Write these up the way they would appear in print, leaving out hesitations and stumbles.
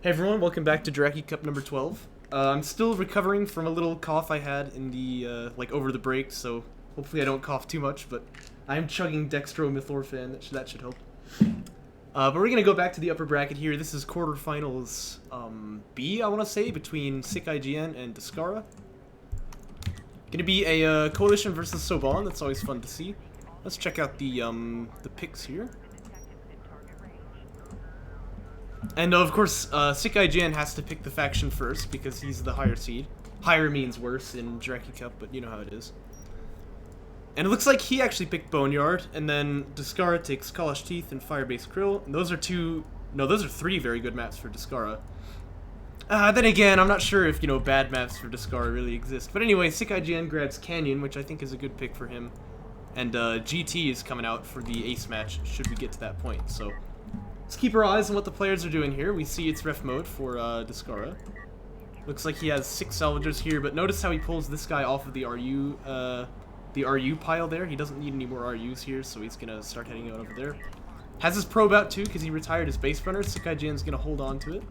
Hey everyone, welcome back to Jaraci Cup number 12. I'm still recovering from a little cough I had in the, over the break, so hopefully I don't cough too much, but I'm chugging dextromethorphan, that should help. But we're gonna go back to the upper bracket here. This is quarterfinals, B, I want to say, between SickIGN and Descara. Gonna be a, coalition versus Soban, that's always fun to see. Let's check out the picks here. And of course, SickIGN has to pick the faction first because he's the higher seed. Higher means worse in Jaraci Cup, but you know how it is. And it looks like he actually picked Boneyard, and then Descara takes Kalash Teeth and Firebase Krill. And those are three very good maps for Descara. Then again, I'm not sure if, bad maps for Descara really exist. But anyway, SickIGN grabs Canyon, which I think is a good pick for him. And GT is coming out for the ace match, should we get to that point, so... Let's keep our eyes on what the players are doing here. We see it's ref mode for Descara. Looks like he has 6 salvagers here, but notice how he pulls this guy off of the RU pile there. He doesn't need any more RUs here, so he's gonna start heading out over there. Has his probe out too, because he retired his base runner. SickIGN's gonna hold on to it.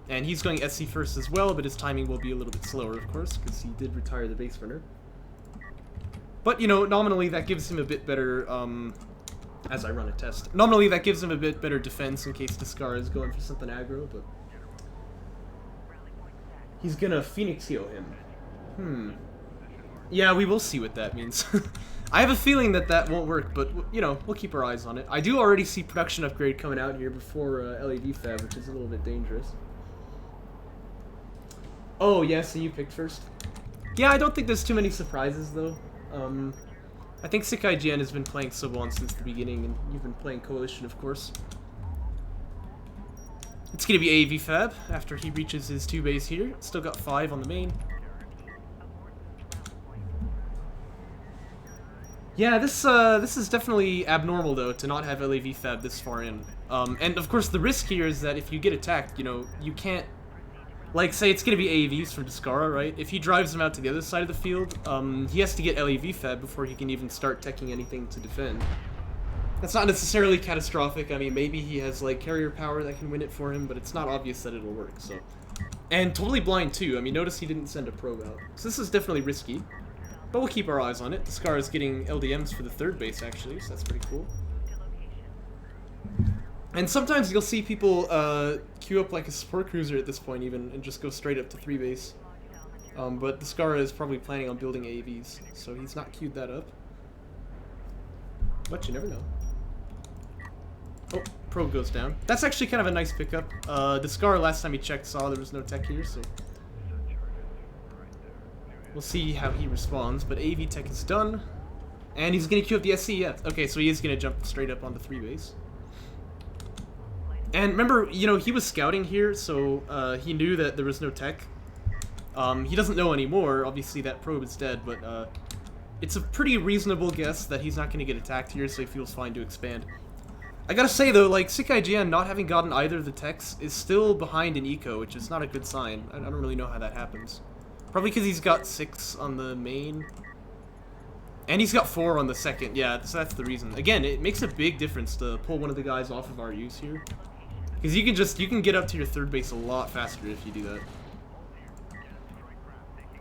And he's going SC first as well, but his timing will be a little bit slower, of course, because he did retire the base runner. But, nominally that gives him a bit better, as I run a test. Nominally, that gives him a bit better defense in case Descara is going for something aggro, but... He's gonna Phoenix heal him. Yeah, we will see what that means. I have a feeling that that won't work, but, we'll keep our eyes on it. I do already see production upgrade coming out here before LED Fab, which is a little bit dangerous. Oh, yeah, so you picked first. Yeah, I don't think there's too many surprises, though. I think SickIGN has been playing Soban since the beginning, and you've been playing Coalition, of course. It's gonna be AV Fab after he reaches his 2 base here. Still got 5 on the main. Yeah, this is definitely abnormal though to not have LAV Fab this far in. And of course the risk here is that if you get attacked, you can't. Like, say it's gonna be AAVs from Descara, right? If he drives them out to the other side of the field, he has to get LAV Fab before he can even start teching anything to defend. That's not necessarily catastrophic. I mean, maybe he has, like, carrier power that can win it for him, but it's not obvious that it'll work, so... And totally blind, too. I mean, notice he didn't send a probe out. So this is definitely risky, but we'll keep our eyes on it. Descara's getting LDMs for the 3rd base, actually, so that's pretty cool. And sometimes you'll see people queue up like a support cruiser at this point even and just go straight up to 3 base. But Descara is probably planning on building AVs, so he's not queued that up. But you never know. Oh, probe goes down. That's actually kind of a nice pickup. Descara last time he checked saw there was no tech here, so... We'll see how he responds, but AV tech is done. And he's going to queue up the SC, yeah. Okay, so he is going to jump straight up on the 3 base. And remember, he was scouting here, so he knew that there was no tech. He doesn't know anymore. Obviously, that probe is dead, but it's a pretty reasonable guess that he's not going to get attacked here, so he feels fine to expand. I gotta say, though, like, SickIGN not having gotten either of the techs is still behind in eco, which is not a good sign. I don't really know how that happens. Probably because he's got 6 on the main. And he's got 4 on the 2nd. Yeah, so that's the reason. Again, it makes a big difference to pull one of the guys off of RUs here. Because you can get up to your 3rd base a lot faster if you do that.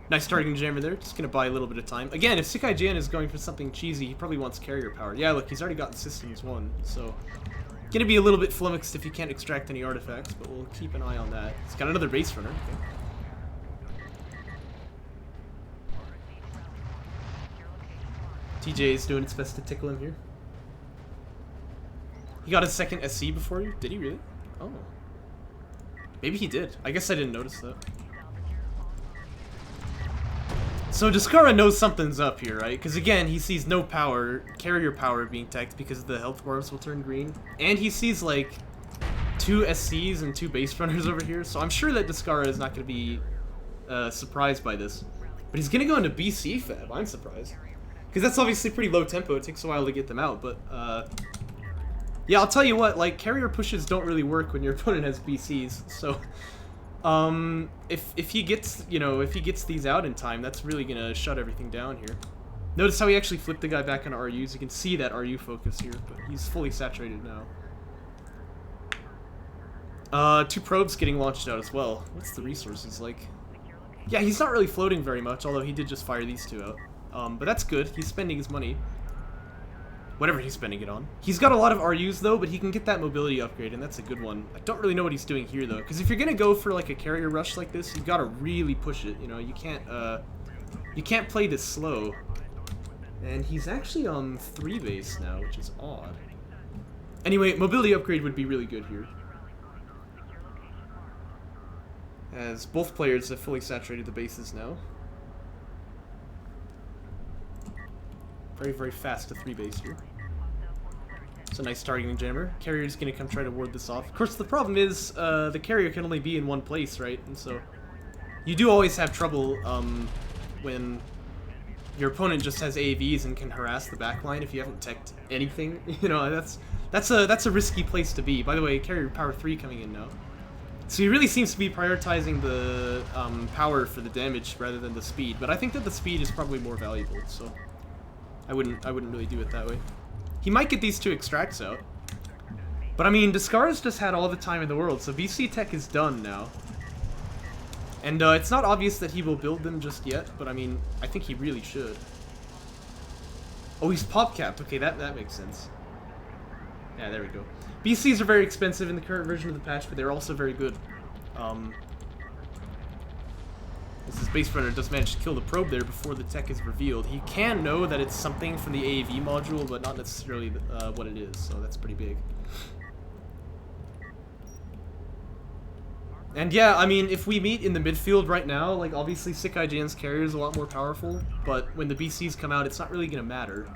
Nice targeting jammer there, just gonna buy a little bit of time. Again, if SickIGN is going for something cheesy, he probably wants carrier power. Yeah, look, he's already got Systems 1, so... Gonna be a little bit flummoxed if you can't extract any artifacts, but we'll keep an eye on that. He's got another base runner, okay. TJ is doing its best to tickle him here. He got his 2nd SC before you? Did he really? Oh. Maybe he did. I guess I didn't notice that. So Descara knows something's up here, right? Because again, he sees no power, carrier power being teched because the health bars will turn green. And he sees like 2 SCs and 2 base runners over here. So I'm sure that Descara is not going to be surprised by this. But he's going to go into BC Fab. I'm surprised. Because that's obviously pretty low tempo. It takes a while to get them out, but... Yeah, I'll tell you what, like, carrier pushes don't really work when your opponent has BCs, so... if he gets, if he gets these out in time, that's really gonna shut everything down here. Notice how he actually flipped the guy back on RUs. You can see that RU focus here, but he's fully saturated now. 2 probes getting launched out as well. What's the resources like? Yeah, he's not really floating very much, although he did just fire these 2 out. But that's good. He's spending his money. Whatever he's spending it on. He's got a lot of RUs, though, but he can get that mobility upgrade, and that's a good one. I don't really know what he's doing here, though, because if you're going to go for, like, a carrier rush like this, you've got to really push it, you know? You can't play this slow. And he's actually on 3 base now, which is odd. Anyway, mobility upgrade would be really good here, as both players have fully saturated the bases now. Very, very fast to 3 base here. It's a nice targeting jammer. Carrier's gonna come try to ward this off. Of course, the problem is the carrier can only be in one place, right? And so you do always have trouble when your opponent just has AAVs and can harass the backline if you haven't teched anything. You know, that's a risky place to be. By the way, carrier power 3 coming in now. So he really seems to be prioritizing the power for the damage rather than the speed. But I think that the speed is probably more valuable, so I wouldn't really do it that way. He might get these 2 extracts out. But I mean, Descara's just had all the time in the world, so VC tech is done now. And it's not obvious that he will build them just yet, but I mean, I think he really should. Oh, he's pop capped. Okay, that makes sense. Yeah, there we go. BCs are very expensive in the current version of the patch, but they're also very good. This base runner does manage to kill the probe there before the tech is revealed. He can know that it's something from the AAV module, but not necessarily what it is, so that's pretty big. And yeah, I mean, if we meet in the midfield right now, like, obviously SickIGN's carrier is a lot more powerful, but when the BCs come out, it's not really going to matter.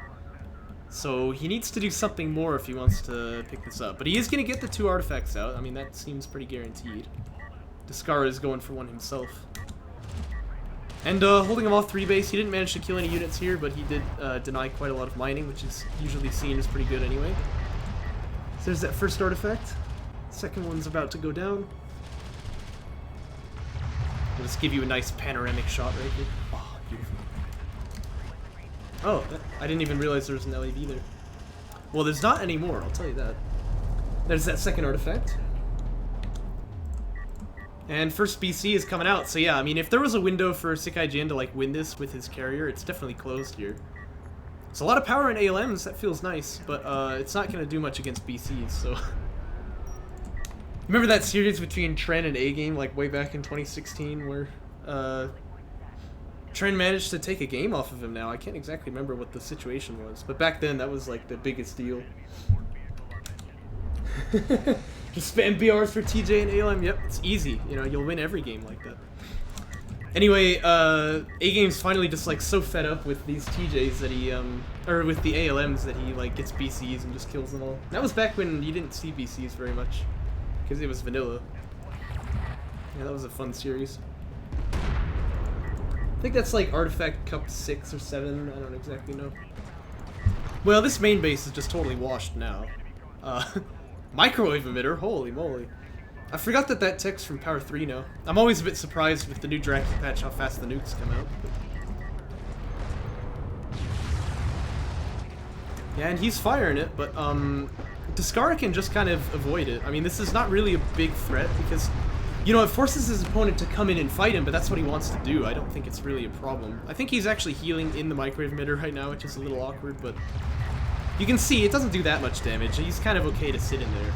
So he needs to do something more if he wants to pick this up. But he is going to get the 2 artifacts out. I mean, that seems pretty guaranteed. Descara is going for one himself. And holding him off 3 base, he didn't manage to kill any units here, but he did deny quite a lot of mining, which is usually seen as pretty good anyway. So there's that first artifact. Second one's about to go down. I'll just give you a nice panoramic shot right here. Oh, beautiful. Oh, I didn't even realize there was an LAV there. Well, there's not anymore, I'll tell you that. There's that second artifact. And first BC is coming out, so yeah, I mean, if there was a window for SickIGN to, like, win this with his carrier, it's definitely closed here. It's a lot of power in ALMs, that feels nice, but it's not going to do much against BCs, so... Remember that series between Tren and A-Game, like, way back in 2016, where Tren managed to take a game off of him now? I can't exactly remember what the situation was, but back then, that was, like, the biggest deal. Just spam BRs for TJ and ALM. Yep, it's easy. You know, you'll win every game like that. Anyway, A-Game's finally just, like, so fed up with these TJs that he, or with the ALMs that he, like, gets BCs and just kills them all. That was back when you didn't see BCs very much, because it was vanilla. Yeah, that was a fun series. I think that's, like, Artifact Cup 6 or 7, I don't exactly know. Well, this main base is just totally washed now. Microwave emitter, holy moly. I forgot that that tech's from Power 3 now. I'm always a bit surprised with the new Jaraci patch how fast the nukes come out. Yeah, and he's firing it, but Descara can just kind of avoid it. I mean, this is not really a big threat because, you know, it forces his opponent to come in and fight him, but that's what he wants to do. I don't think it's really a problem. I think he's actually healing in the microwave emitter right now, which is a little awkward, but you can see it doesn't do that much damage. He's kind of okay to sit in there.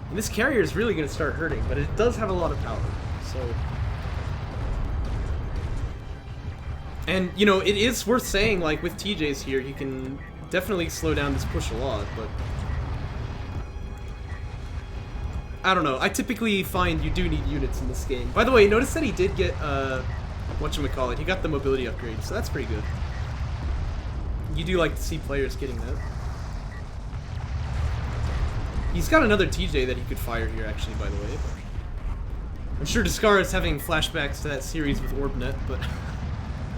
And this carrier is really going to start hurting, but it does have a lot of power, so... And, you know, it is worth saying, like, with TJ's here, he can definitely slow down this push a lot, but... I don't know, I typically find you do need units in this game. By the way, notice that he did get, whatchamacallit, he got the mobility upgrade, so that's pretty good. You do like to see players getting that. He's got another TJ that he could fire here, actually, by the way. But I'm sure Descara is having flashbacks to that series with OrbNet, but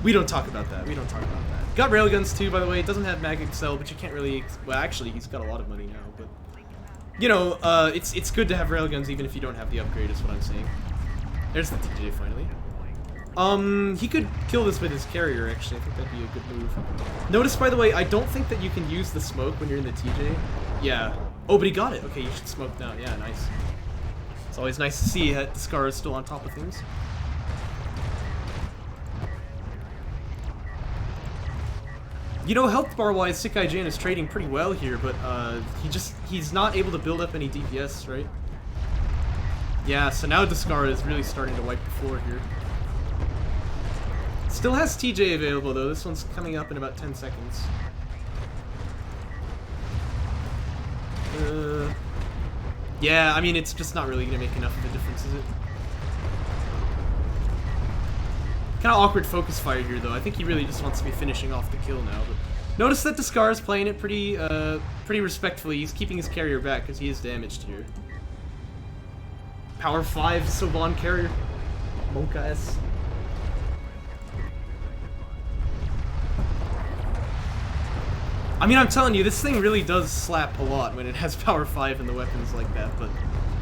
we don't talk about that. We don't talk about that. Got railguns too, by the way. It doesn't have Mag Excel, but you can't really... Well, actually, he's got a lot of money now, but... You know, it's good to have railguns even if you don't have the upgrade, is what I'm saying. There's the TJ, finally. He could kill this with his carrier, actually. I think that'd be a good move. Notice, by the way, I don't think that you can use the smoke when you're in the TJ. Yeah. Oh, but he got it. Okay, you should smoke now. Yeah, nice. always nice to see that Descara is still on top of things. You know, health bar wise, SickIGN is trading pretty well here, but he's not able to build up any DPS, right? Yeah, so now Descara is really starting to wipe the floor here. Still has TJ available though. This one's coming up in about 10 seconds. Yeah, I mean, it's just not really gonna make enough of a difference, is it? Kind of awkward focus fire here, though. I think he really just wants to be finishing off the kill now. But notice that Descara is playing it pretty respectfully. He's keeping his carrier back because he is damaged here. Power 5 Soban carrier. Monka S. I mean, I'm telling you, this thing really does slap a lot when it has power 5 in the weapons like that, but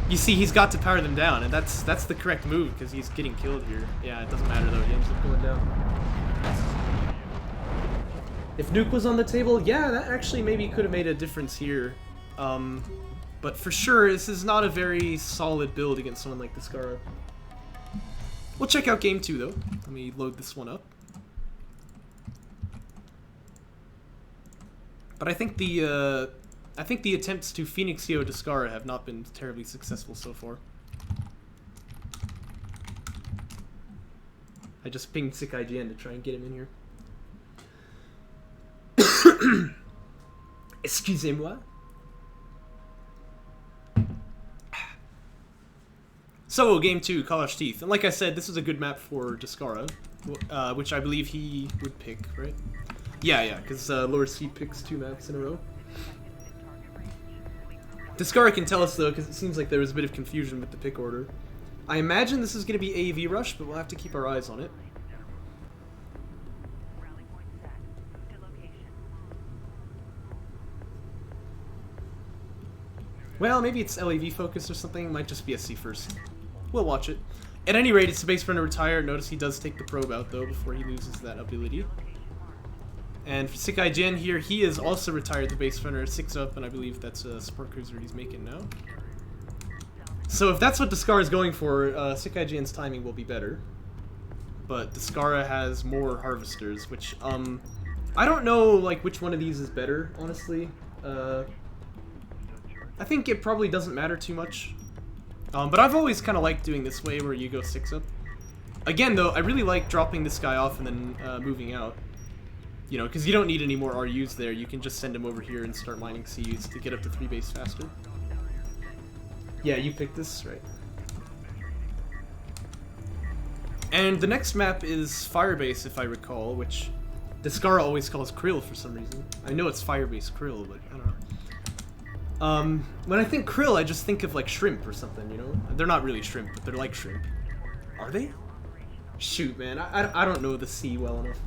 you see, he's got to power them down, and that's the correct move, because he's getting killed here. Yeah, it doesn't matter, though. He ends up going down. If Nuke was on the table, yeah, that actually maybe could have made a difference here. But for sure, this is not a very solid build against someone like Descara. We'll check out game 2, though. Let me load this one up. But I think the attempts to Phoenixio Descara have not been terribly successful so far. I just pinged SickIGN to try and get him in here. Excusez-moi. So, game 2, Kalash Teeth. And like I said, this is a good map for Descara, which I believe he would pick, right? Yeah, because Lower C picks 2 maps in a row. Descara can tell us, though, because it seems like there was a bit of confusion with the pick order. I imagine this is going to be AV Rush, but we'll have to keep our eyes on it. Well, maybe it's LAV focused or something. It might just be SC first. We'll watch it. At any rate, it's the base runner retire. Notice he does take the probe out, though, before he loses that ability. And for SickIGN here, he has also retired the base runner 6 up, and I believe that's a support cruiser he's making now. So if that's what Descara is going for, SickIGN's timing will be better. But Descara has more harvesters, which, I don't know, like, which one of these is better, honestly. I think it probably doesn't matter too much. But I've always kind of liked doing this way, where you go 6 up. Again, though, I really like dropping this guy off and then moving out. You know, because you don't need any more RUs there. You can just send him over here and start mining CUs to get up to 3 base faster. Yeah, you picked this, right? And the next map is Firebase, if I recall, which Descara always calls Krill for some reason. I know it's Firebase Krill, but I don't know. When I think Krill, I just think of like shrimp or something, you know? They're not really shrimp, but they're like shrimp. Are they? Shoot, man, I don't know the sea well enough.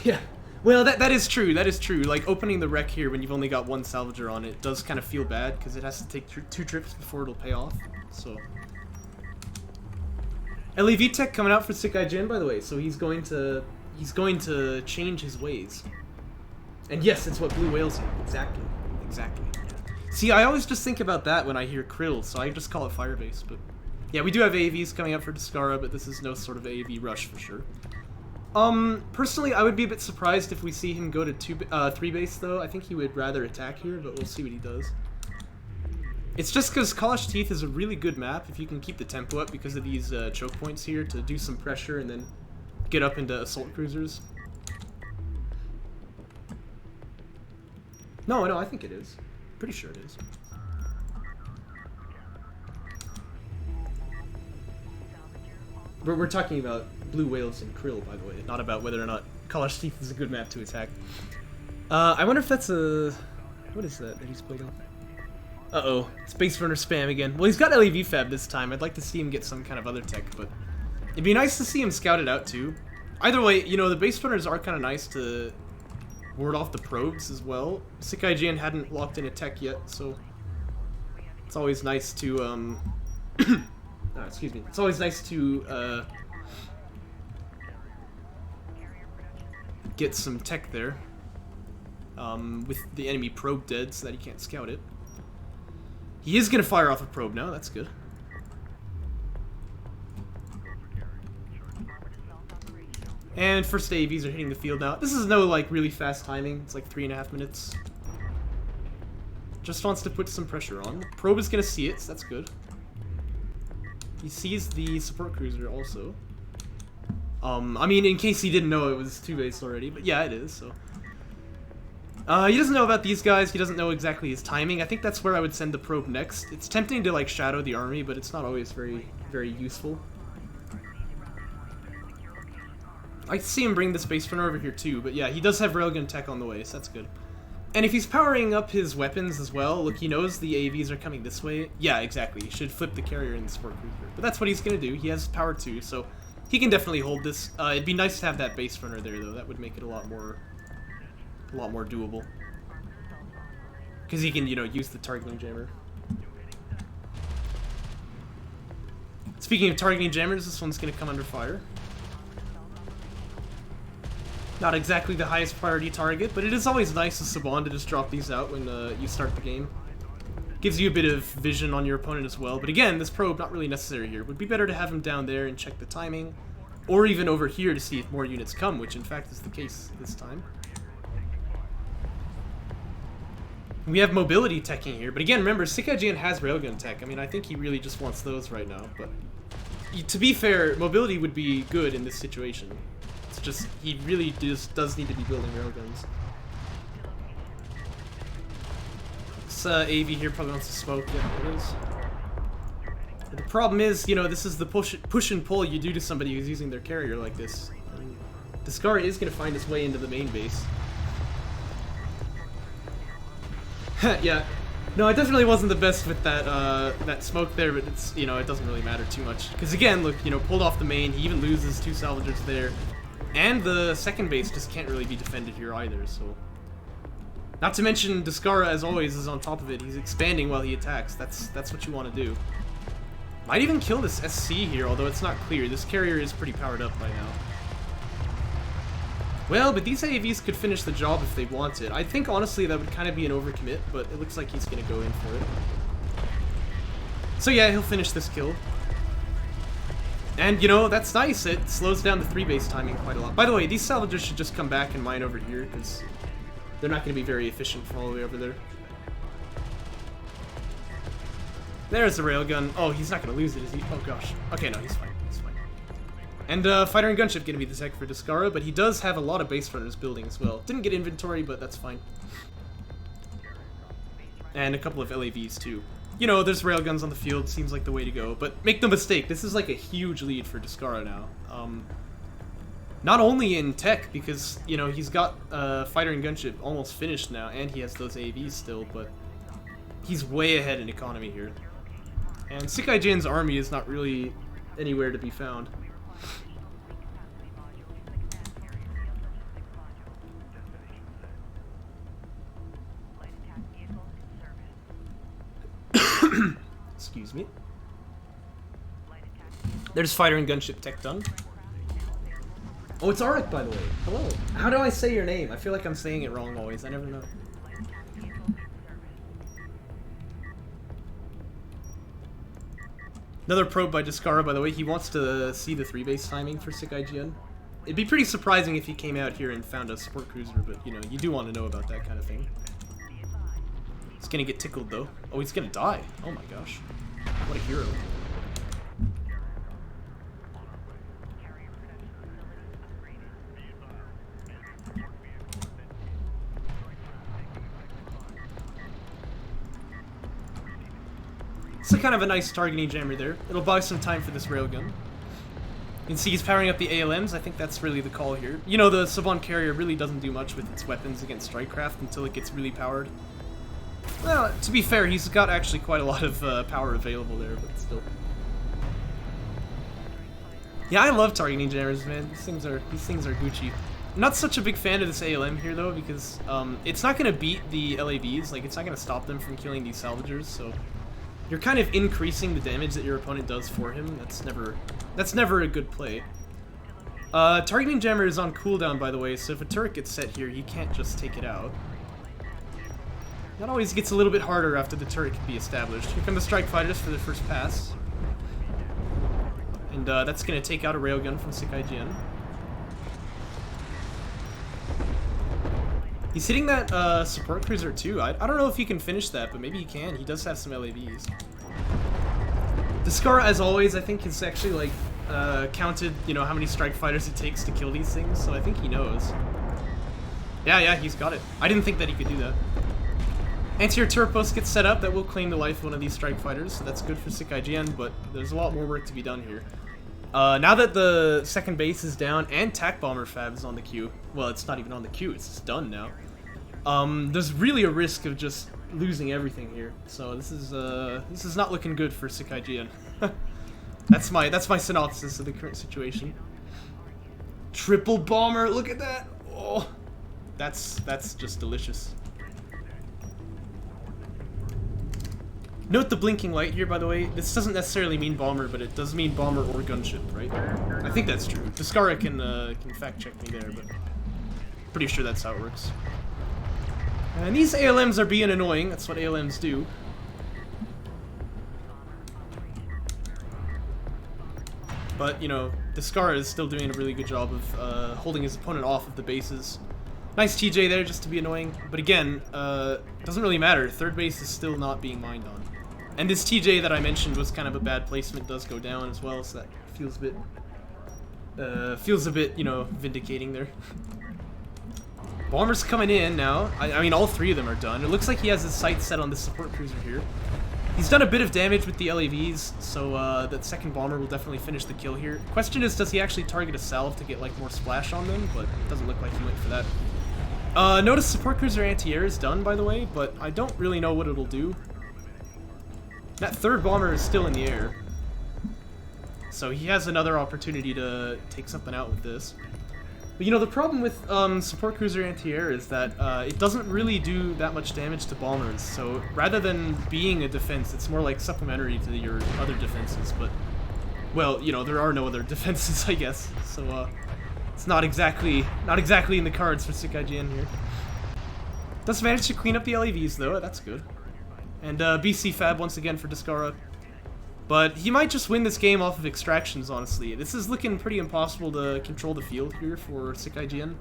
Yeah. Well, that is true. That is true. Like, opening the wreck here when you've only got 1 salvager on it does kind of feel bad, because it has to take 2 trips before it'll pay off, so... LAV tech coming out for SickIGN, by the way, so he's going to change his ways. And yes, it's what Blue Whale's in. Exactly. Exactly. Yeah. See, I always just think about that when I hear Krill, so I just call it Firebase, but... Yeah, we do have AAVs coming up for Descara, but this is no sort of AAV rush for sure. Personally, I would be a bit surprised if we see him go to 3 base, though. I think he would rather attack here, but we'll see what he does. It's just because Kalash Teeth is a really good map if you can keep the tempo up because of these choke points here to do some pressure and then get up into assault cruisers. No, I think it is. Pretty sure it is. We're talking about Blue Whales and Krill, by the way, not about whether or not Kalash Teeth is a good map to attack. I wonder if that's a... What is that he's played on? Uh-oh. Space Runner spam again. Well, he's got LEV Fab this time. I'd like to see him get some kind of other tech, but... It'd be nice to see him scouted out, too. Either way, you know, the Base Runners are kind of nice to ward off the probes as well. SickIGN hadn't locked in a tech yet, so... It's always nice to, excuse me. It's always nice to, get some tech there. With the enemy probe dead so that he can't scout it. He is going to fire off a probe now, that's good. And first AVs are hitting the field now. This is no, like, really fast timing. It's like 3.5 minutes. Just wants to put some pressure on. Probe is going to see it, so that's good. He sees the support cruiser also. I mean, in case he didn't know, it was 2-base already, but yeah, it is, so. He doesn't know about these guys. He doesn't know exactly his timing. I think that's where I would send the probe next. It's tempting to, like, shadow the army, but it's not always very, very useful. I see him bring the space runner over here too, but yeah, he does have railgun tech on the way, so that's good. And if he's powering up his weapons as well, look, he knows the AVs are coming this way. Yeah, exactly. He should flip the carrier and the support cruiser. But that's what he's going to do. He has power too, so he can definitely hold this. It'd be nice to have that base runner there, though. That would make it a lot more doable. Because he can, you know, use the targeting jammer. Speaking of targeting jammers, this one's going to come under fire. Not exactly the highest priority target, but it is always nice as Saban to just drop these out when you start the game. Gives you a bit of vision on your opponent as well, but again, this probe not really necessary here. Would be better to have him down there and check the timing, or even over here to see if more units come, which in fact is the case this time. We have mobility teching here, but again, remember, SickIGN has railgun tech. I mean, I think he really just wants those right now, but to be fair, mobility would be good in this situation. It's just, he really does need to be building railguns. This AV here probably wants to smoke. Yeah, it is. But the problem is, you know, this is the push and pull you do to somebody who's using their carrier like this. And Descara is going to find his way into the main base. Yeah. No, it definitely wasn't the best with that that smoke there, but it's, you know, it doesn't really matter too much. Because again, look, you know, pulled off the main, he even loses 2 salvagers there. And the second base just can't really be defended here either, so. Not to mention, Descara, as always, is on top of it. He's expanding while he attacks. That's what you want to do. Might even kill this SC here, although it's not clear. This carrier is pretty powered up by now. Well, but these AAVs could finish the job if they wanted. I think, honestly, that would kind of be an overcommit, but it looks like he's going to go in for it. So yeah, he'll finish this kill. And, you know, that's nice. It slows down the 3-base timing quite a lot. By the way, these salvagers should just come back and mine over here, because they're not going to be very efficient from all the way over there. There's the railgun. Oh, he's not going to lose it, is he? Oh, gosh. Okay, no, he's fine. He's fine. And fighter and gunship going to be the tech for Descara, but he does have a lot of base runners building as well. Didn't get inventory, but that's fine. And a couple of LAVs, too. You know, there's railguns on the field, seems like the way to go. But make no mistake, this is like a huge lead for Descara now. Not only in tech, because, you know, he's got fighter and gunship almost finished now, and he has those AVs still, but he's way ahead in economy here. And SickIGN's army is not really anywhere to be found. Excuse me. There's fighter and gunship tech done. Oh, it's Arik, by the way. Hello. How do I say your name? I feel like I'm saying it wrong always. I never know. Another probe by Descara, by the way. He wants to see the 3-base timing for SickIGN. It'd be pretty surprising if he came out here and found a support cruiser, but, you know, you do want to know about that kind of thing. He's gonna get tickled, though. Oh, he's gonna die. Oh my gosh. What a hero. It's kind of a nice targeting jammer there. It'll buy some time for this railgun. You can see he's powering up the ALMs. I think that's really the call here. You know, the Saban carrier really doesn't do much with its weapons against Strikecraft until it gets really powered. Well, to be fair, he's got actually quite a lot of power available there, but still. Yeah, I love targeting jammers, man. These things are Gucci. I'm not such a big fan of this ALM here, though, because it's not going to beat the LAVs. Like, it's not going to stop them from killing these salvagers, so you're kind of increasing the damage that your opponent does for him. That's never a good play. Targeting jammer is on cooldown, by the way, so if a turret gets set here, you can't just take it out. That always gets a little bit harder after the turret can be established. Here come the strike fighters for their first pass. And that's going to take out a railgun from SickIGN. He's hitting that support cruiser too. I don't know if he can finish that, but maybe he can. He does have some LAVs. Descara, as always, I think has actually like counted, you know, how many strike fighters it takes to kill these things, so I think he knows. Yeah, he's got it. I didn't think that he could do that. Anti-air turret post gets set up. That will claim the life of one of these strike fighters, so that's good for SickIGN, but there's a lot more work to be done here. Now that the second base is down and TAC Bomber Fab is on the queue, well, it's not even on the queue, it's just done now. There's really a risk of just losing everything here, so this is not looking good for SickIGN. That's my synopsis of the current situation. Triple bomber, look at that! Oh, that's just delicious. Note the blinking light here, by the way. This doesn't necessarily mean bomber, but it does mean bomber or gunship, right? I think that's true. Descara can fact check me there, but pretty sure that's how it works. And these ALMs are being annoying. That's what ALMs do. But, you know, Descara is still doing a really good job of holding his opponent off of the bases. Nice TJ there, just to be annoying. But again, doesn't really matter. Third base is still not being mined on. And this TJ that I mentioned was kind of a bad placement, does go down as well, so that feels a bit, you know, vindicating there. Bomber's coming in now. I mean, all three of them are done. It looks like he has his sights set on this support cruiser here. He's done a bit of damage with the LAVs, so that second bomber will definitely finish the kill here. Question is, does he actually target a salve to get like more splash on them? But it doesn't look like he went for that. Notice support cruiser anti-air is done, by the way, but I don't really know what it'll do. That third bomber is still in the air, so he has another opportunity to take something out with this. But you know, the problem with support cruiser anti-air is that it doesn't really do that much damage to bombers, so rather than being a defense, it's more like supplementary to your other defenses. But, well, you know, there are no other defenses, I guess, so it's not exactly in the cards for SickIGN here. Does manage to clean up the LAVs though, that's good. And BC Fab once again for Descara. But he might just win this game off of extractions, honestly. This is looking pretty impossible to control the field here for SickIGN.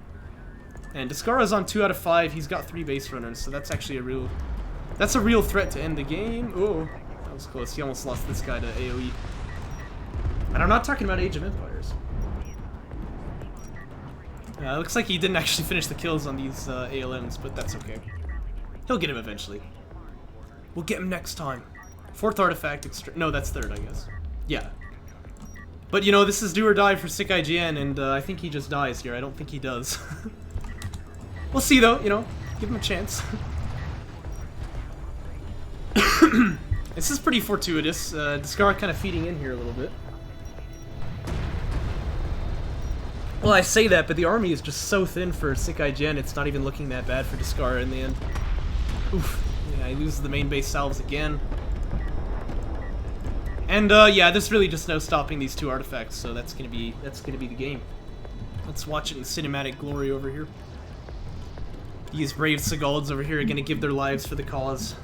And Descara's on 2 out of 5, he's got 3 base runners, so that's actually a real threat to end the game. Oh, that was close, he almost lost this guy to AoE. And I'm not talking about Age of Empires. Looks like he didn't actually finish the kills on these ALMs, but that's okay. He'll get him eventually. We'll get him next time. 4th artifact, no, that's 3rd, I guess. Yeah. But, you know, this is do or die for SickIGN, and I think he just dies here. I don't think he does. We'll see, though, you know. Give him a chance. This is pretty fortuitous. Descara kind of feeding in here a little bit. Well, I say that, but the army is just so thin for SickIGN, it's not even looking that bad for Descara in the end. Oof. Yeah, he loses the main base salves again. And yeah, there's really just no stopping these 2 artifacts, so that's gonna be the game. Let's watch it in cinematic glory over here. These brave Segalds over here are gonna give their lives for the cause.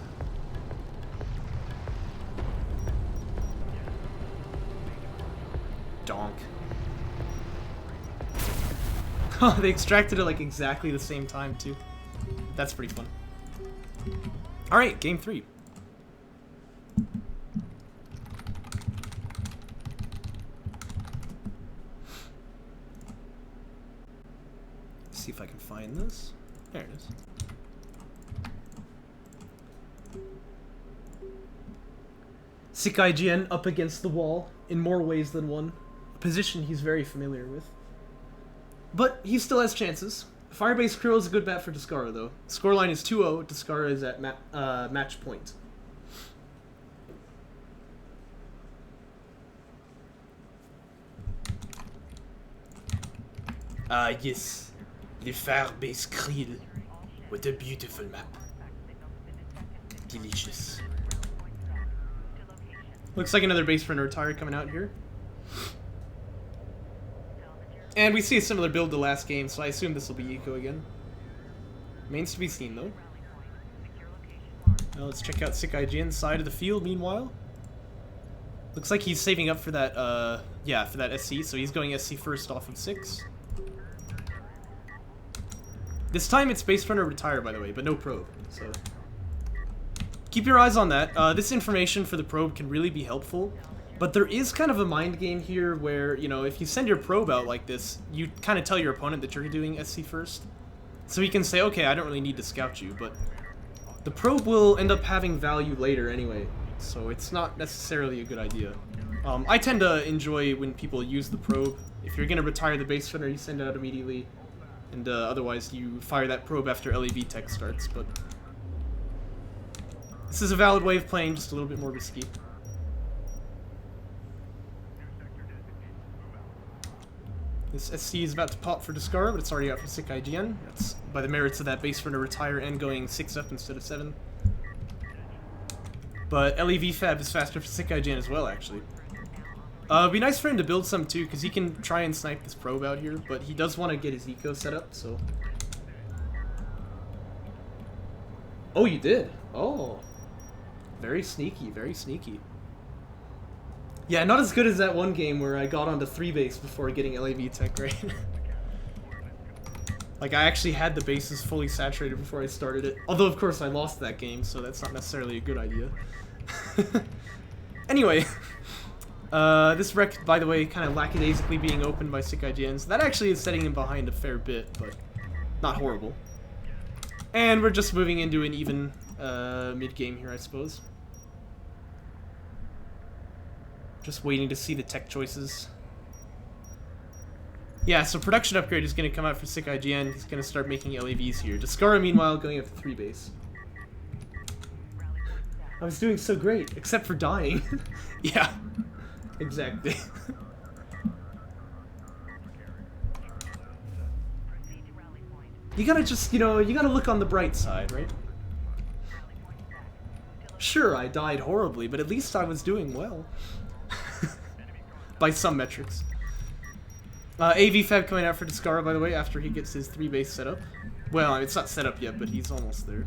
Donk. Oh, they extracted it like exactly the same time too. That's pretty fun. Alright, game 3. See if I can find this. There it is. SickIGN up against the wall in more ways than one. A position he's very familiar with. But he still has chances. Firebase Krill is a good bet for Descara, though. Scoreline is 2-0. Descara is at match point. Ah, yes. The Firebase Krill. What a beautiful map. Delicious. Looks like another base runner retire coming out here. And we see a similar build to last game, so I assume this will be Eco again. Remains to be seen, though. Now let's check out SickIGN's side of the field, meanwhile. Looks like he's saving up for that, yeah, for that SC, so he's going SC first off of 6. This time it's base runner retire, by the way, but no probe, so... Keep your eyes on that. This information for the probe can really be helpful, but there is kind of a mind game here where, you know, if you send your probe out like this, you kind of tell your opponent that you're doing SC first. So he can say, okay, I don't really need to scout you, but the probe will end up having value later anyway, so it's not necessarily a good idea. I tend to enjoy when people use the probe. If you're going to retire the base runner, you send it out immediately, and otherwise you fire that probe after LAV tech starts, but... This is a valid way of playing, just a little bit more risky. This SC is about to pop for Descara, but it's already out for SickIGN. That's by the merits of that base runner retire and going 6 up instead of 7. But LEV Fab is faster for SickIGN as well, actually. It'd be nice for him to build some too, because he can try and snipe this probe out here, but he does want to get his eco set up, so... Oh, you did? Oh. Very sneaky, very sneaky. Yeah, not as good as that one game where I got onto 3 base before getting LAV tech, right? Like, I actually had the bases fully saturated before I started it. Although, of course, I lost that game, so that's not necessarily a good idea. Anyway, this wreck, by the way, kind of lackadaisically being opened by SickIGN, so that actually is setting him behind a fair bit, but not horrible. And we're just moving into an even mid-game here, I suppose. Just waiting to see the tech choices. Yeah, so production upgrade is going to come out for SickIGN. He's going to start making LAVs here. Descara, meanwhile, going up to 3 base. I was doing so great, except for dying. Yeah, exactly. You gotta just, you know, you gotta look on the bright side, right? Sure, I died horribly, but at least I was doing well. By some metrics. AV Fab coming out for Descara, by the way, after he gets his 3 base set up. Well, it's not set up yet, but he's almost there.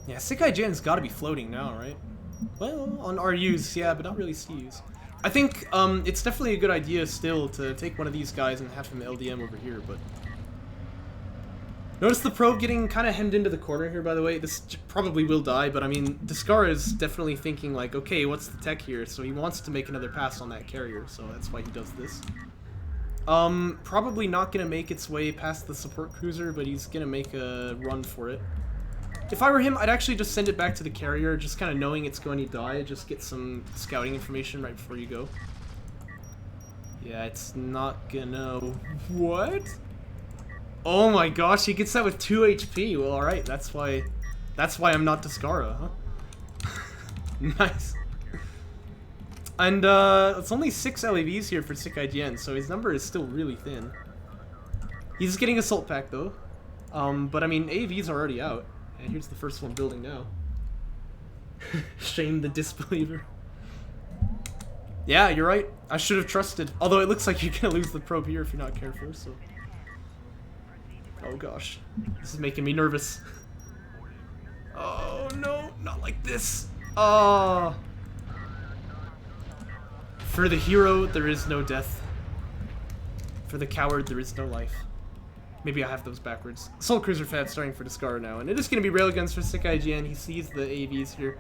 Yeah, SickIGN's gotta be floating now, right? Well, on RUs, yeah, but not really CUs. I think it's definitely a good idea still to take one of these guys and have him LDM over here, but... Notice the probe getting kind of hemmed into the corner here, by the way. This probably will die, but I mean, Descara is definitely thinking like, okay, what's the tech here? So he wants to make another pass on that carrier, so that's why he does this. Probably not going to make its way past the support cruiser, but he's going to make a run for it. If I were him, I'd actually just send it back to the carrier, just kind of knowing it's going to die, just get some scouting information right before you go. Yeah, it's not gonna... What? Oh my gosh, he gets that with 2 HP. Well, alright, that's why I'm not Descara, huh? Nice. And, it's only 6 LEVs here for SickIGN, so his number is still really thin. He's getting Assault Pack, though. But I mean, AVs are already out. And here's the first one building now. Shame the disbeliever. Yeah, you're right. I should have trusted. Although it looks like you're gonna lose the probe here if you're not careful, so... Oh gosh. This is making me nervous. Oh no, not like this. Oh. For the hero, there is no death. For the coward, there is no life. Maybe I have those backwards. Assault Cruiser Fab starting for Descara now, and it is going to be railguns for SickIGN. He sees the AVs here.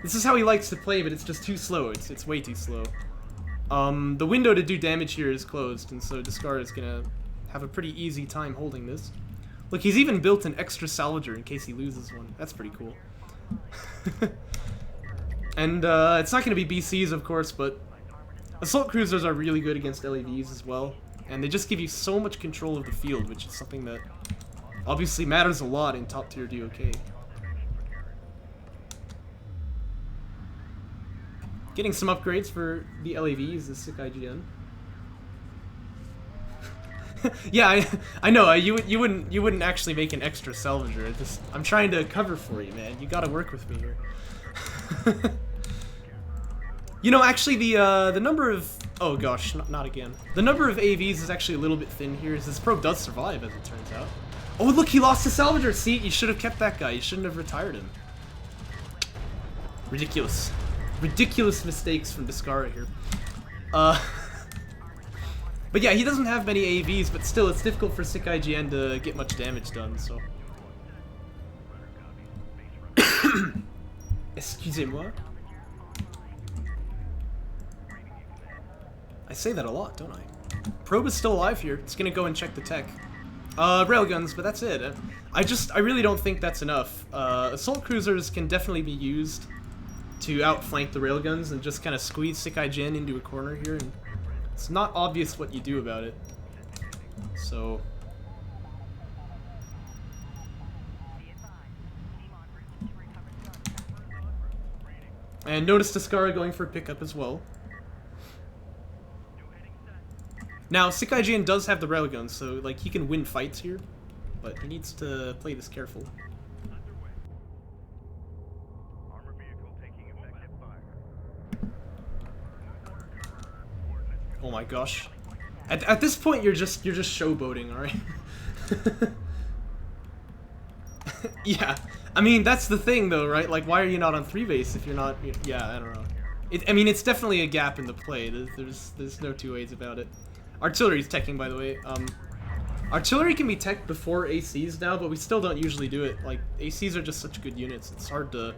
This is how he likes to play, but it's just too slow. It's way too slow. The window to do damage here is closed, and so Descara is going to have a pretty easy time holding this. Look, he's even built an extra salvager in case he loses one. That's pretty cool. And it's not going to be BCs, of course, but Assault Cruisers are really good against LAVs as well. And they just give you so much control of the field, which is something that obviously matters a lot in top tier DOK. Getting some upgrades for the LAVs is SickIGN. Yeah, I know. You wouldn't actually make an extra salvager. I'm trying to cover for you, man. You gotta work with me here. You know, actually, the number of... Oh gosh, not again. The number of AVs is actually a little bit thin here, as this probe does survive, as it turns out. Oh, look, he lost to Salvador. See, you should have kept that guy. You shouldn't have retired him. Ridiculous. Ridiculous mistakes from Descara here. But yeah, he doesn't have many AVs, but still, it's difficult for SickIGN to get much damage done, so... Excusez-moi. I say that a lot, don't I? Probe is still alive here. It's gonna go and check the tech. Railguns, but that's it. I really don't think that's enough. Assault cruisers can definitely be used to outflank the railguns and just kind of squeeze SickIGN into a corner here, and it's not obvious what you do about it. So... And notice Descara going for a pickup as well. Now, SickIGN does have the railguns, so like he can win fights here, but he needs to play this careful. Oh my gosh. At this point you're just showboating, alright? Yeah. I mean, that's the thing though, right? Like, why are you not on 3-base if you're not... Yeah, I don't know. I mean, it's definitely a gap in the play. There's no two ways about it. Artillery's teching, by the way. Artillery can be teched before ACs now, but we still don't usually do it. Like, ACs are just such good units. It's hard to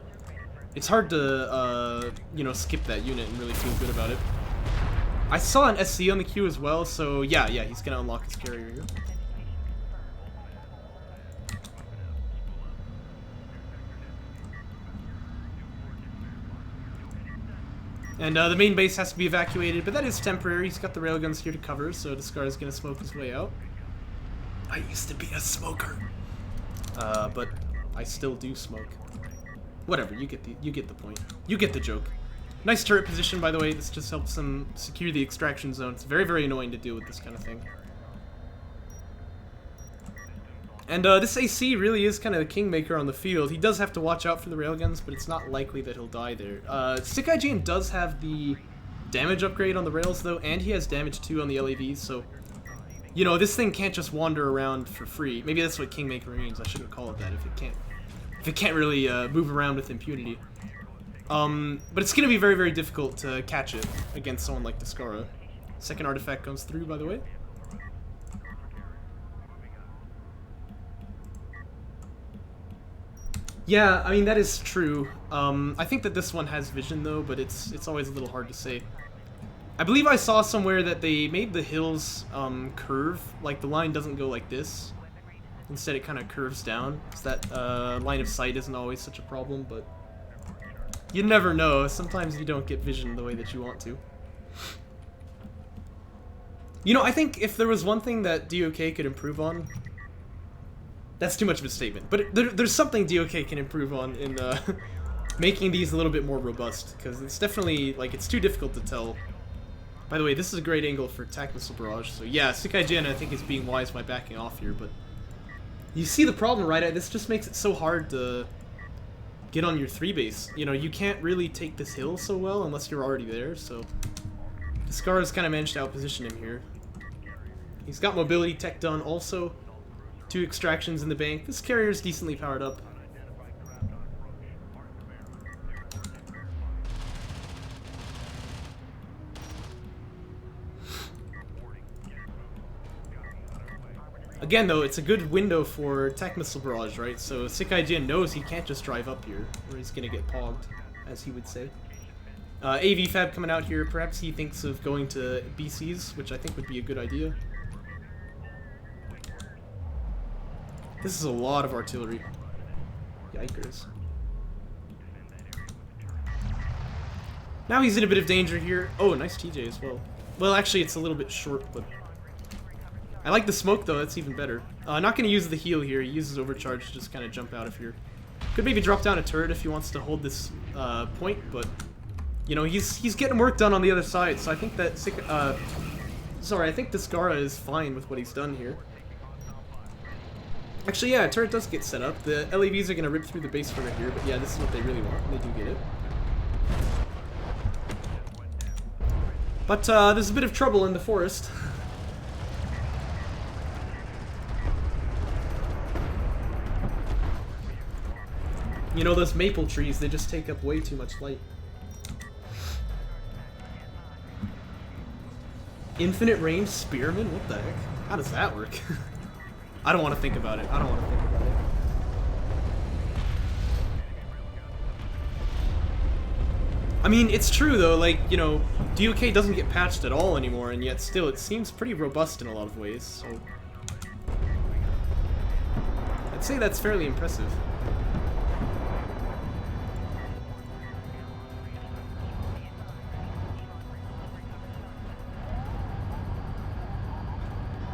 you know, skip that unit and really feel good about it. I saw an SC on the queue as well, so yeah, he's gonna unlock his carrier here. And the main base has to be evacuated, but that is temporary. He's got the railguns here to cover, so Descara's gonna smoke his way out. I used to be a smoker, but I still do smoke. Whatever, you get the point. You get the joke. Nice turret position, by the way. This just helps them secure the extraction zone. It's very, very annoying to deal with this kind of thing. And this AC really is kind of the kingmaker on the field. He does have to watch out for the railguns, but it's not likely that he'll die there. SickIGN does have the damage upgrade on the rails, though, and he has damage too on the LAVs, so... You know, this thing can't just wander around for free. Maybe that's what kingmaker means. I shouldn't call it that if it can't really move around with impunity. But it's going to be very, very difficult to catch it against someone like Descara. Second artifact comes through, by the way. Yeah, I mean, that is true. I think that this one has vision, though, but it's always a little hard to say. I believe I saw somewhere that they made the hills curve. Like, the line doesn't go like this. Instead, it kind of curves down. So that line of sight isn't always such a problem, but... You never know. Sometimes you don't get vision the way that you want to. You know, I think if there was one thing that DOK could improve on... That's too much of a statement. But there's something DOK can improve on in making these a little bit more robust. Because it's definitely, like, it's too difficult to tell. By the way, this is a great angle for attack missile barrage. So yeah, SickIGN I think is being wise by backing off here. But you see the problem, right? This just makes it so hard to... get on your 3-base. You know, you can't really take this hill so well unless you're already there, so... Descara's kind of managed to outposition him here. He's got mobility tech done also. 2 extractions in the bank. This carrier's decently powered up. Again, though, it's a good window for attack missile barrage, right? So SickIGN knows he can't just drive up here, or he's gonna get pogged, as he would say. AV Fab coming out here. Perhaps he thinks of going to BCs, which I think would be a good idea. This is a lot of artillery. Yikers. Now he's in a bit of danger here. Oh, nice TJ as well. Well, actually, it's a little bit short, but... I like the smoke, though. That's even better. Not going to use the heal here. He uses overcharge to just kind of jump out of here. Could maybe drop down a turret if he wants to hold this point, but... You know, he's getting work done on the other side, so I think that... I think Descara is fine with what he's done here. Actually, yeah, a turret does get set up. The LAVs are going to rip through the base from right here, but yeah, this is what they really want, and they do get it. But there's a bit of trouble in the forest. You know, those maple trees, they just take up way too much light. Infinite range spearman? What the heck? How does that work? I don't want to think about it. I don't want to think about it. I mean, it's true though, like, you know, DOK doesn't get patched at all anymore, and yet still it seems pretty robust in a lot of ways, so... I'd say that's fairly impressive.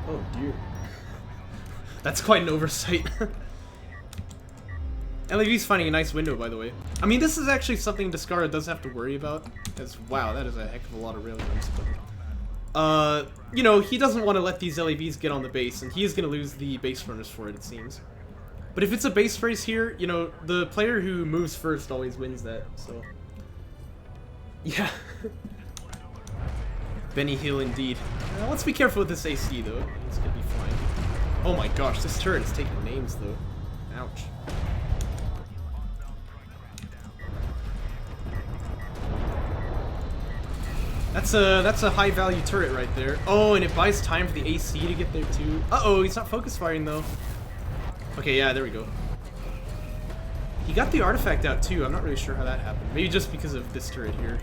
Oh dear. That's quite an oversight. LAV's finding a nice window, by the way. I mean, this is actually something Descara does have to worry about. Because, wow, that is a heck of a lot of railguns. But, you know, he doesn't want to let these LAVs get on the base, and he is going to lose the base runners for it, it seems. But if it's a base race here, you know, the player who moves first always wins that, so... Yeah. Benny Hill, indeed. Let's be careful with this AC, though. It's going to be fine. Oh my gosh, this turret is taking names, though. Ouch. That's a high value turret right there. Oh, and it buys time for the AC to get there too. Uh-oh, he's not focus firing though. Okay, yeah, there we go. He got the artifact out too. I'm not really sure how that happened. Maybe just because of this turret here.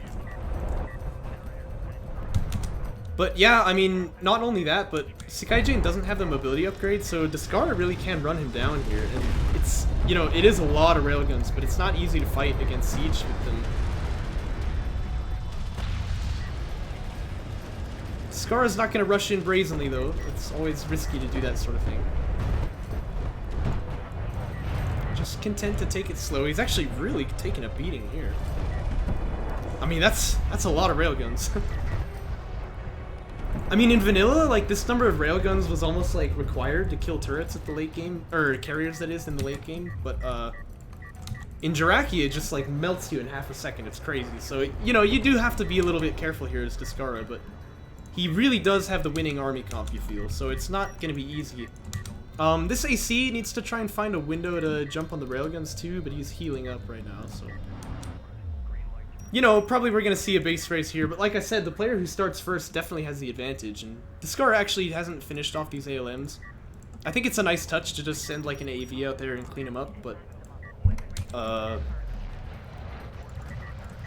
But yeah, I mean, not only that, but SickIGN doesn't have the mobility upgrade, so Descara really can run him down here. And it's, you know, it is a lot of railguns, but it's not easy to fight against Siege with them. Descara's not going to rush in brazenly, though. It's always risky to do that sort of thing. Just content to take it slow. He's actually really taking a beating here. I mean, that's a lot of railguns. I mean, in vanilla, like, this number of railguns was almost, like, required to kill turrets at the late game. Or carriers, that is, in the late game. But, in Jaraci, it just, like, melts you in half a second. It's crazy. So, you know, you do have to be a little bit careful here as Descara, but... He really does have the winning army comp, you feel, so it's not going to be easy. This AC needs to try and find a window to jump on the railguns too, but he's healing up right now, so... You know, probably we're going to see a base race here, but like I said, the player who starts first definitely has the advantage, and Descara actually hasn't finished off these ALMs. I think it's a nice touch to just send like an AV out there and clean him up, but...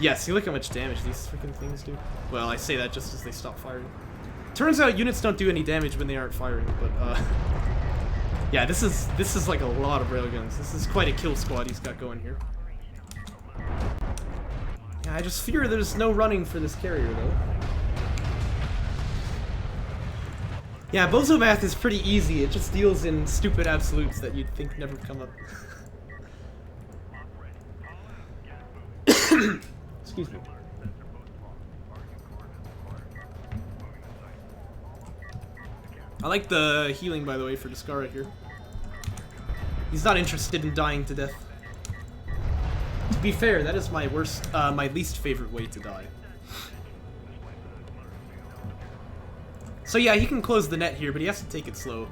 Yeah, see, look how much damage these freaking things do. Well, I say that just as they stop firing. Turns out units don't do any damage when they aren't firing, but, yeah, this is like a lot of railguns. This is quite a kill squad he's got going here. Yeah, I just fear there's no running for this carrier, though. Yeah, Bozo math is pretty easy. It just deals in stupid absolutes that you'd think never come up. Excuse me. I like the healing, by the way, for Descara here. He's not interested in dying to death. To be fair, that is my my least favorite way to die. So yeah, he can close the net here, but he has to take it slow.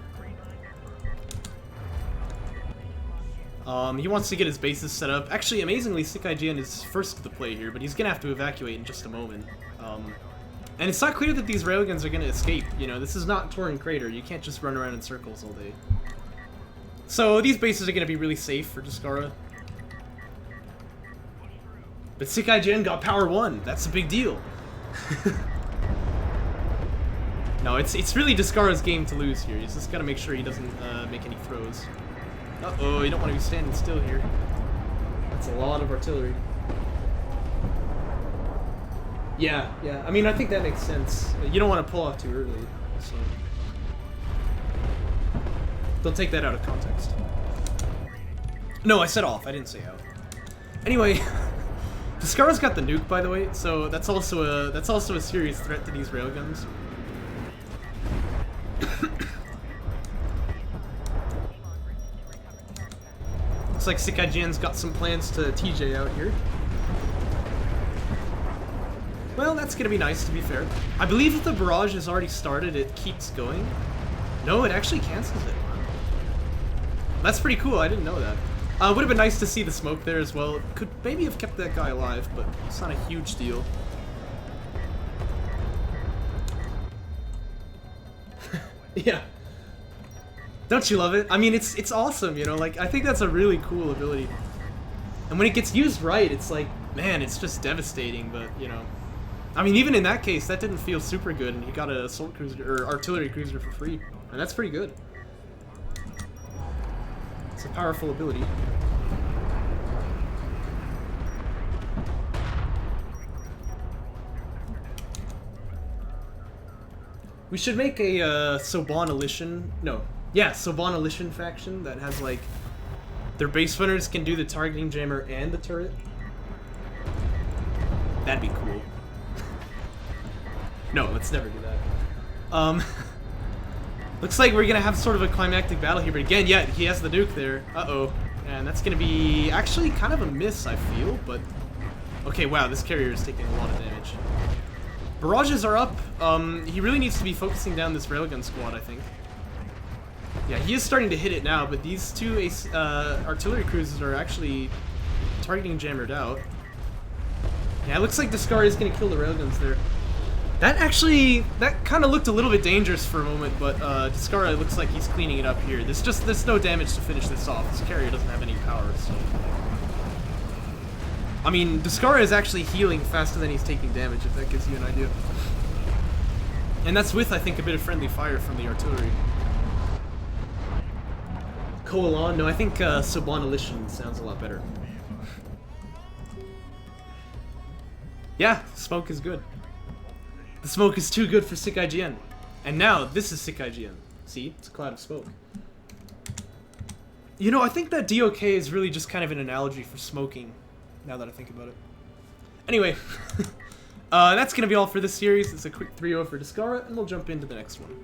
He wants to get his bases set up. Actually, amazingly, SickIGN is first to the play here, but he's gonna have to evacuate in just a moment. And it's not clear that these railguns are gonna escape. You know, this is not Torrent Crater. You can't just run around in circles all day. So these bases are gonna be really safe for Descara. But SickIGN got power 1. That's a big deal. No, it's really Descara's game to lose here. He's just gotta make sure he doesn't make any throws. Uh-oh, you don't want to be standing still here. That's a lot of artillery. Yeah, yeah. I mean, I think that makes sense. You don't want to pull off too early, so... Don't take that out of context. No, I said off. I didn't say out. Anyway, Descara's got the nuke, by the way, so that's also a serious threat to these railguns. Looks like SickIGN's got some plans to TJ out here. Well, that's gonna be nice, to be fair. I believe if the barrage has already started, it keeps going. No, it actually cancels it. That's pretty cool, I didn't know that. Would have been nice to see the smoke there as well. Could maybe have kept that guy alive, but it's not a huge deal. Yeah. Don't you love it? I mean, it's awesome, you know? Like, I think that's a really cool ability. And when it gets used right, it's like, man, it's just devastating, but, you know. I mean, even in that case, that didn't feel super good, and he got a assault cruiser, or artillery cruiser for free. And that's pretty good. It's a powerful ability. We should make a Soban Elition. No. Yeah, Soban Elition faction that has, like, their base runners can do the targeting jammer and the turret. That'd be cool. No, let's never do that. Looks like we're gonna have sort of a climactic battle here, but again, yeah, he has the nuke there. Uh-oh. And that's gonna be actually kind of a miss, I feel, but... Okay, wow, this carrier is taking a lot of damage. Barrages are up. He really needs to be focusing down this railgun squad, I think. Yeah, he is starting to hit it now, but these two artillery cruisers are actually targeting jammered out. Yeah, it looks like Descara is going to kill the railguns there. That kind of looked a little bit dangerous for a moment, but Descara looks like he's cleaning it up here. There's no damage to finish this off. This carrier doesn't have any power, so... I mean, Descara is actually healing faster than he's taking damage, if that gives you an idea. And that's with, I think, a bit of friendly fire from the artillery. Koalan? No, I think Soban Elition sounds a lot better. Yeah, smoke is good. The smoke is too good for SickIGN. And now, this is SickIGN. See? It's a cloud of smoke. You know, I think that DOK is really just kind of an analogy for smoking, now that I think about it. Anyway, that's going to be all for this series. It's a quick 3-0 for Descara, and we'll jump into the next one.